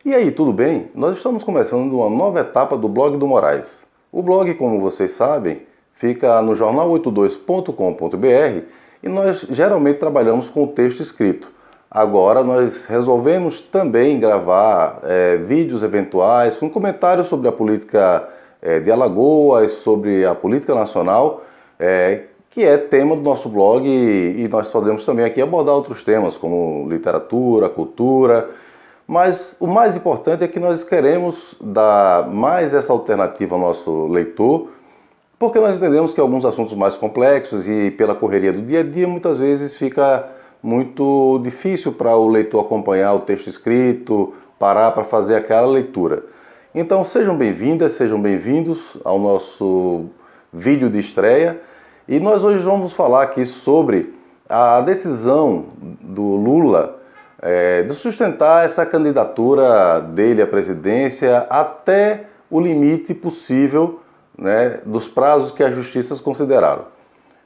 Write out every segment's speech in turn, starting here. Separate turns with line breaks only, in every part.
E aí, tudo bem? Nós estamos começando uma nova etapa do blog do Moraes. O blog, como vocês sabem, fica no jornal82.com.br e nós geralmente trabalhamos com o texto escrito. Agora nós resolvemos também gravar vídeos eventuais com comentários sobre a política de Alagoas, sobre a política nacional, que é tema do nosso blog, e nós podemos também aqui abordar outros temas como literatura, cultura. Mas o mais importante é que nós queremos dar mais essa alternativa ao nosso leitor, porque nós entendemos que alguns assuntos mais complexos e pela correria do dia a dia muitas vezes fica muito difícil para o leitor acompanhar o texto escrito, parar para fazer aquela leitura. Então sejam bem-vindas, sejam bem-vindos ao nosso vídeo de estreia, e nós hoje vamos falar aqui sobre a decisão do Lula de sustentar essa candidatura dele à presidência até o limite possível, né, dos prazos que as justiças consideraram.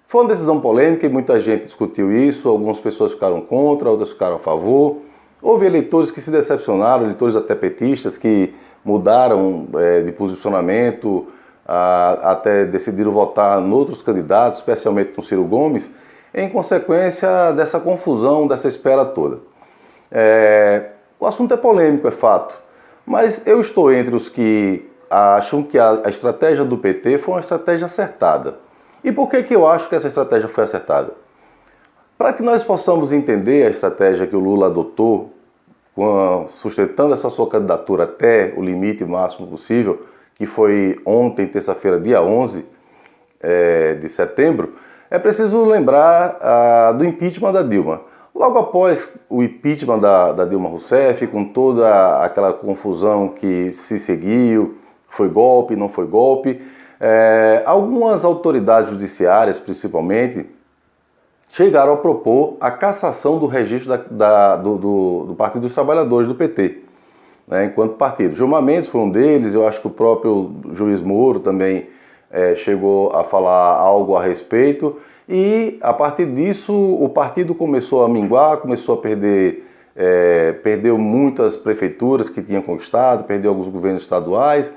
Foi uma decisão polêmica e muita gente discutiu isso, algumas pessoas ficaram contra, outras ficaram a favor. Houve eleitores que se decepcionaram, eleitores até petistas que mudaram de posicionamento, até decidiram votar em outros candidatos, especialmente no Ciro Gomes, em consequência dessa confusão, dessa espera toda. O assunto é polêmico, é fato, mas eu estou entre os que acham que a estratégia do PT foi uma estratégia acertada. E por que eu acho que essa estratégia foi acertada? Para que nós possamos entender a estratégia que o Lula adotou, sustentando essa sua candidatura até o limite máximo possível, que foi ontem, terça-feira, dia 11 de setembro, é preciso lembrar do impeachment da Dilma. Logo após o impeachment da Dilma Rousseff, com toda aquela confusão que se seguiu, foi golpe, não foi golpe, algumas autoridades judiciárias, principalmente, chegaram a propor a cassação do registro do Partido dos Trabalhadores, do PT, né, enquanto partido. Gilmar Mendes foi um deles, eu acho que o próprio juiz Moro também chegou a falar algo a respeito. E a partir disso o partido começou a minguar, começou a perdeu muitas prefeituras que tinha conquistado, perdeu alguns governos estaduais,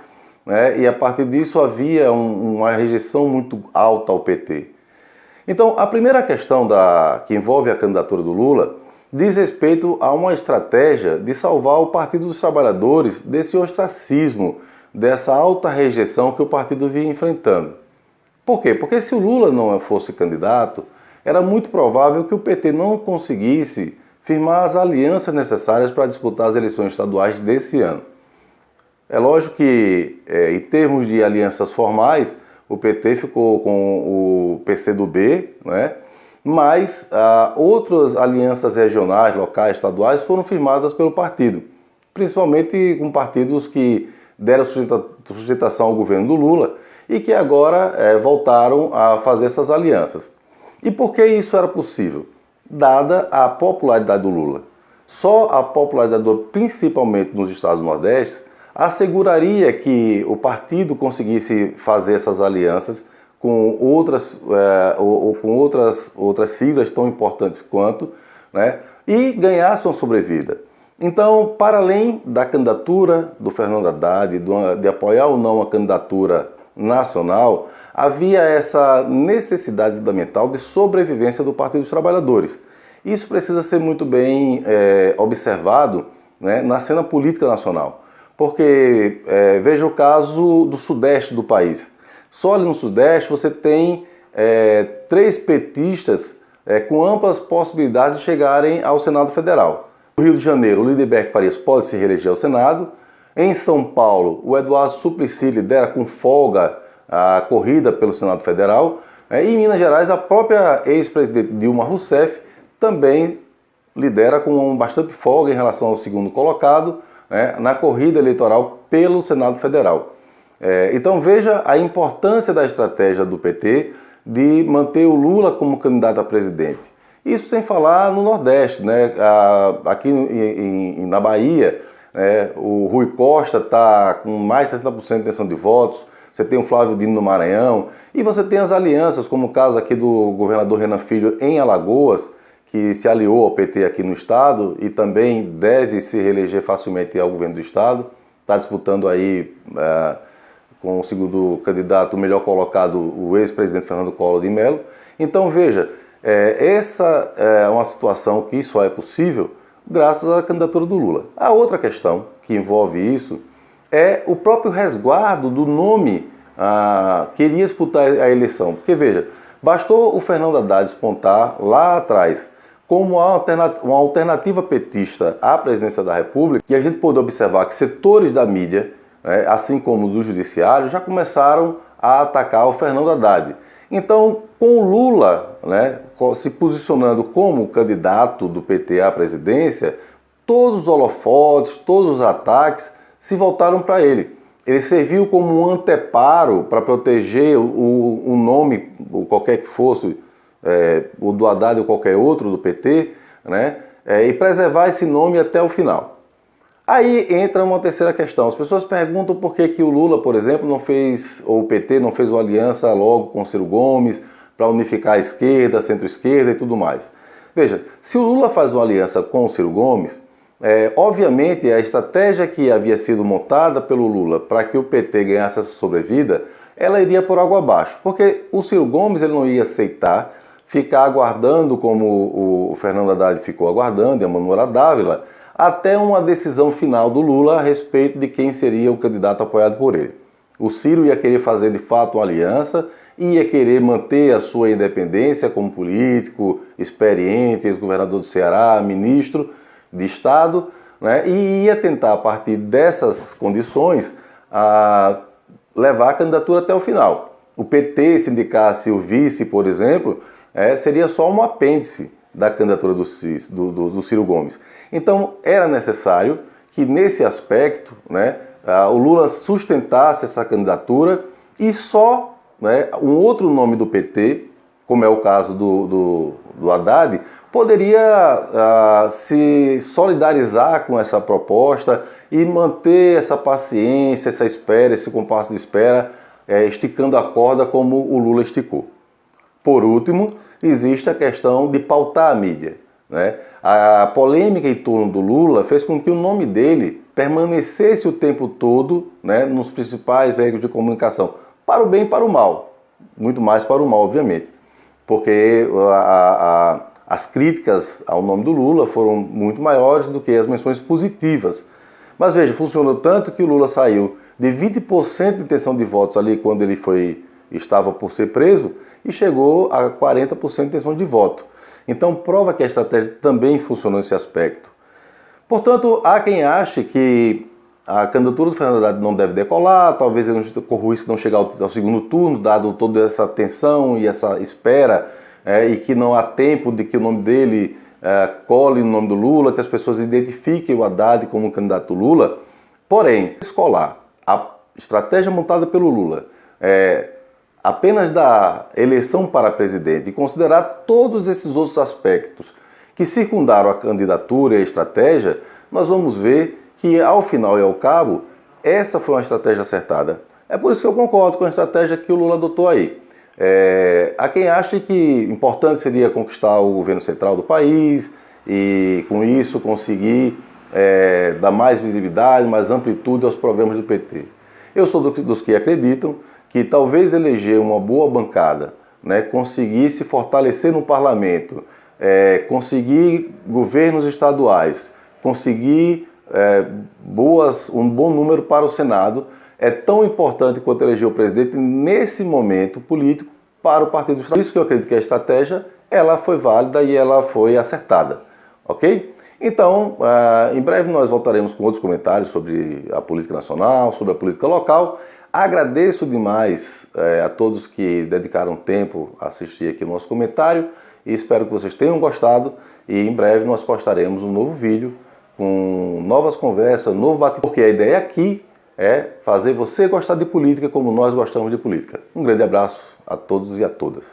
né? E a partir disso havia uma rejeição muito alta ao PT. Então a primeira questão que envolve a candidatura do Lula diz respeito a uma estratégia de salvar o Partido dos Trabalhadores desse ostracismo, dessa alta rejeição que o partido vinha enfrentando. Por quê? Porque se o Lula não fosse candidato, era muito provável que o PT não conseguisse firmar as alianças necessárias para disputar as eleições estaduais desse ano. É lógico que, em termos de alianças formais, o PT ficou com o PCdoB, né? Mas outras alianças regionais, locais, estaduais foram firmadas pelo partido, principalmente com partidos que deram sustentação ao governo do Lula e que agora voltaram a fazer essas alianças. E por que isso era possível? Dada a popularidade do Lula. Só a popularidade do Lula, principalmente nos estados do Nordeste, asseguraria que o partido conseguisse fazer essas alianças com outras siglas tão importantes quanto, né, e ganhasse uma sobrevida. Então, para além da candidatura do Fernando Haddad, de apoiar ou não a candidatura nacional, havia essa necessidade fundamental de sobrevivência do Partido dos Trabalhadores. Isso precisa ser muito bem observado, né, na cena política nacional. Porque veja o caso do sudeste do país. Só ali no sudeste você tem 3 petistas com amplas possibilidades de chegarem ao Senado Federal. No Rio de Janeiro, o Lindenberg Farias pode se reeleger ao Senado. Em São Paulo, o Eduardo Suplicy lidera com folga a corrida pelo Senado Federal. E em Minas Gerais, a própria ex-presidente Dilma Rousseff também lidera com bastante folga em relação ao segundo colocado, né, na corrida eleitoral pelo Senado Federal. Então veja a importância da estratégia do PT de manter o Lula como candidato a presidente. Isso sem falar no Nordeste, né? Aqui na Bahia, o Rui Costa está com mais de 60% de intenção de votos, você tem o Flávio Dino no Maranhão, e você tem as alianças, como o caso aqui do governador Renan Filho em Alagoas, que se aliou ao PT aqui no estado e também deve se reeleger facilmente ao governo do estado. Está disputando aí com o segundo candidato, o melhor colocado, o ex-presidente Fernando Collor de Mello. Então veja, essa é uma situação que só é possível graças à candidatura do Lula. A outra questão que envolve isso é o próprio resguardo do nome que iria disputar a eleição. Porque veja, bastou o Fernando Haddad despontar lá atrás como uma alternativa petista à presidência da República, e a gente pôde observar que setores da mídia, assim como do judiciário, já começaram a atacar o Fernando Haddad. Então, com o Lula se posicionando como candidato do PT à presidência, todos os holofotes, todos os ataques se voltaram para ele. Ele serviu como um anteparo para proteger o nome, qualquer que fosse, o do Haddad ou qualquer outro do PT, e preservar esse nome até o final. Aí entra uma terceira questão. As pessoas perguntam por que o Lula, por exemplo, não fez, ou o PT não fez uma aliança logo com o Ciro Gomes para unificar a esquerda, centro-esquerda e tudo mais. Veja, se o Lula faz uma aliança com o Ciro Gomes, obviamente a estratégia que havia sido montada pelo Lula para que o PT ganhasse essa sobrevida, ela iria por água abaixo, porque o Ciro Gomes ele não ia aceitar ficar aguardando como o Fernando Haddad ficou aguardando, e a Manuela Dávila, até uma decisão final do Lula a respeito de quem seria o candidato apoiado por ele. O Ciro ia querer fazer de fato uma aliança, ia querer manter a sua independência como político, experiente, ex-governador do Ceará, ministro de Estado, e ia tentar, a partir dessas condições, levar a candidatura até o final. O PT, se indicasse o vice, por exemplo, seria só um apêndice da candidatura do Ciro Gomes. Então, era necessário que, nesse aspecto, o Lula sustentasse essa candidatura e só um outro nome do PT, como é o caso do Haddad, poderia se solidarizar com essa proposta e manter essa paciência, essa espera, esse compasso de espera, esticando a corda como o Lula esticou. Por último, existe a questão de pautar a mídia. A polêmica em torno do Lula fez com que o nome dele permanecesse o tempo todo nos principais veículos de comunicação, para o bem e para o mal. Muito mais para o mal, obviamente. Porque as críticas ao nome do Lula foram muito maiores do que as menções positivas. Mas veja, funcionou tanto que o Lula saiu de 20% de intenção de votos ali quando ele estava por ser preso e chegou a 40% de intenção de voto. Então prova que a estratégia também funcionou nesse aspecto. Portanto, há quem ache que a candidatura do Fernando Haddad não deve decolar, talvez ele não corra o risco de não chegar ao segundo turno, dado toda essa tensão e essa espera, e que não há tempo de que o nome dele cole no nome do Lula, que as pessoas identifiquem o Haddad como candidato do Lula. Porém, escolar a estratégia montada pelo Lula apenas da eleição para presidente e considerar todos esses outros aspectos que circundaram a candidatura e a estratégia, nós vamos ver que, ao final e ao cabo, essa foi uma estratégia acertada. É por isso que eu concordo com a estratégia que o Lula adotou aí. Há quem ache que importante seria conquistar o governo central do país e, com isso, conseguir dar mais visibilidade, mais amplitude aos programas do PT. Eu sou dos que acreditam que talvez eleger uma boa bancada, conseguisse fortalecer no parlamento, conseguir governos estaduais, conseguir um bom número para o Senado, é tão importante quanto eleger o presidente nesse momento político para o Partido dos Trabalhadores. Por isso que eu acredito que a estratégia ela foi válida e ela foi acertada, ok? Então, em breve nós voltaremos com outros comentários sobre a política nacional, sobre a política local. Agradeço demais a todos que dedicaram tempo a assistir aqui o nosso comentário e espero que vocês tenham gostado e em breve nós postaremos um novo vídeo com novas conversas, novo bate-papo, porque a ideia aqui é fazer você gostar de política como nós gostamos de política. Um grande abraço a todos e a todas.